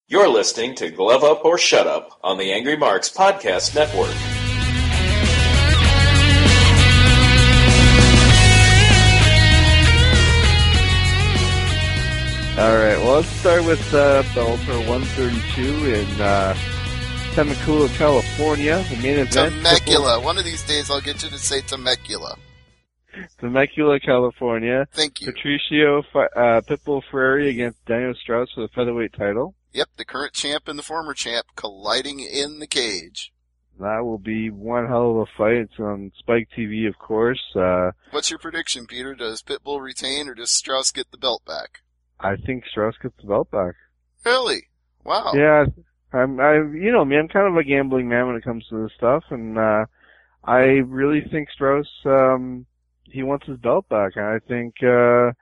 You're listening to Glove Up or Shut Up on the Angry Marks Podcast Network. All right, well, let's start with Bellator 132 in Temecula, California, the main event. Temecula. One of these days I'll get you to say Temecula. Temecula, California. Thank you. Patricio Pitbull Ferrari against Daniel Straus for the featherweight title. Yep, the current champ and the former champ colliding in the cage. That will be one hell of a fight. It's on Spike TV, of course. What's your prediction, Peter? Does Pitbull retain or does Straus get the belt back? I think Straus gets the belt back. Really? Wow. Yeah, you know me, I'm kind of a gambling man when it comes to this stuff, and I really think Straus, he wants his belt back, and I think, it's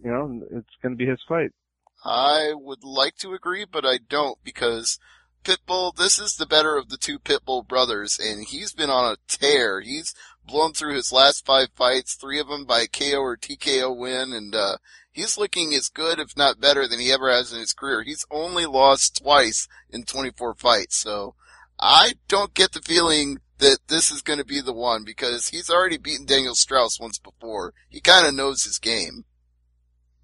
going to be his fight. I would like to agree, but I don't, because Pitbull, this is the better of the two Pitbull brothers, and he's been on a tear. He's blown through his last 5 fights, 3 of them by KO or TKO win, and he's looking as good, if not better, than he ever has in his career. He's only lost twice in 24 fights, so I don't get the feeling that this is going to be the one, because he's already beaten Daniel Straus once before. He kind of knows his game.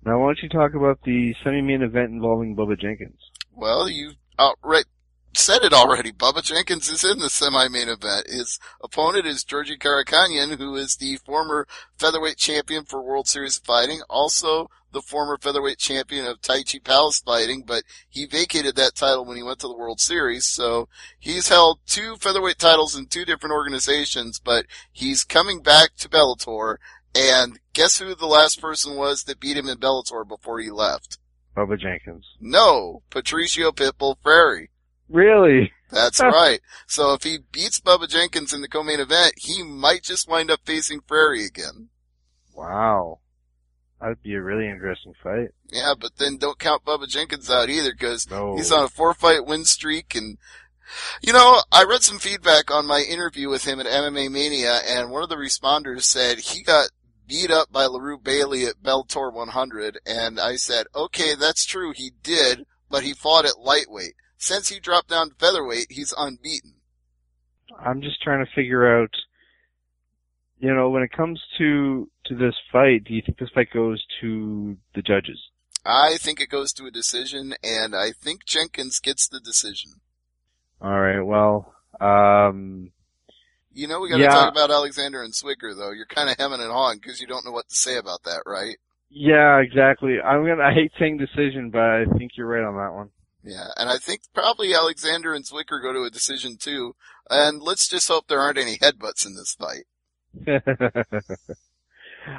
Now, why don't you talk about the semi-main event involving Bubba Jenkins? Well, you outright said it already. Bubba Jenkins is in the semi-main event. His opponent is Georgi Karakanyan, who is the former featherweight champion for World Series of Fighting, also the former featherweight champion of Tai Chi Palace Fighting, but he vacated that title when he went to the World Series, so he's held 2 featherweight titles in 2 different organizations, but he's coming back to Bellator, and guess who the last person was that beat him in Bellator before he left? Bubba Jenkins. No, Patricio Pitbull Ferrari. Really? That's right. So if he beats Bubba Jenkins in the co-main event, he might just wind up facing Ferrari again. Wow. That'd be a really interesting fight. Yeah, but then don't count Bubba Jenkins out either, because he's on a 4-fight win streak, and I read some feedback on my interview with him at MMA Mania, and one of the responders said he got beat up by LaRue Bailey at Bellator 100, and I said, okay, that's true, he did, but he fought at lightweight. Since he dropped down to featherweight, he's unbeaten. I'm just trying to figure out, when it comes to this fight, do you think this fight goes to the judges? I think it goes to a decision, and I think Jenkins gets the decision. All right, well, we gotta talk about Alexander and Zwicker, though. You're kind of hemming and hawing because you don't know what to say about that, right? Yeah, exactly. I hate saying decision, but I think you're right on that one. Yeah, and I think probably Alexander and Zwicker go to a decision too, and let's just hope there aren't any headbutts in this fight.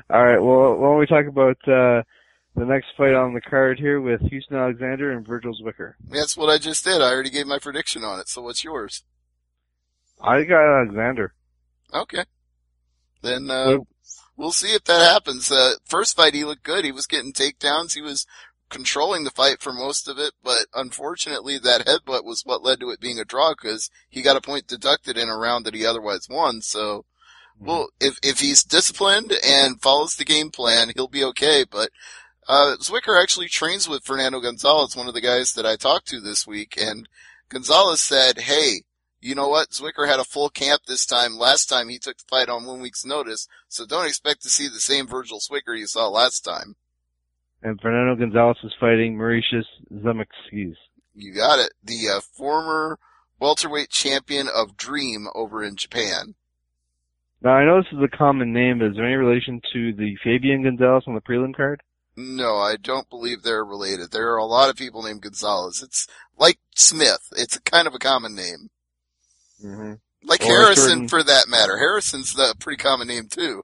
All right, well, why don't we talk about the next fight on the card here with Houston Alexander and Virgil Zwicker? That's what I just did. I already gave my prediction on it, so what's yours? I got Alexander. Okay. Then we'll see if that happens. First fight, he looked good. He was getting takedowns. He was controlling the fight for most of it, but unfortunately that headbutt was what led to it being a draw, because he got a point deducted in a round that he otherwise won. So, well, if he's disciplined and follows the game plan, he'll be okay. But Zwicker actually trains with Fernando Gonzalez, one of the guys that I talked to this week, and Gonzalez said, hey, you know what? Zwicker had a full camp this time. Last time he took the fight on 1 week's notice, so don't expect to see the same Virgil Zwicker you saw last time. And Fernando Gonzalez is fighting Mauritius Zemexkis. You got it. The former welterweight champion of Dream over in Japan. Now, I know this is a common name, but is there any relation to the Fabian Gonzalez on the prelim card? No, I don't believe they're related. There are a lot of people named Gonzalez. It's like Smith. It's kind of a common name. Mm-hmm. Like Harrison, for that matter. Harrison's a pretty common name, too.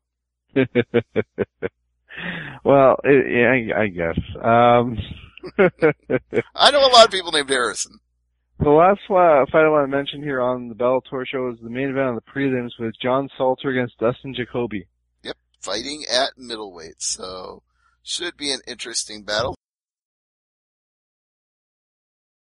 Well, I guess. I know a lot of people named Harrison. The last fight I want to mention here on the Bellator show is the main event on the prelims with John Salter against Dustin Jacoby. Yep, fighting at middleweight, so should be an interesting battle.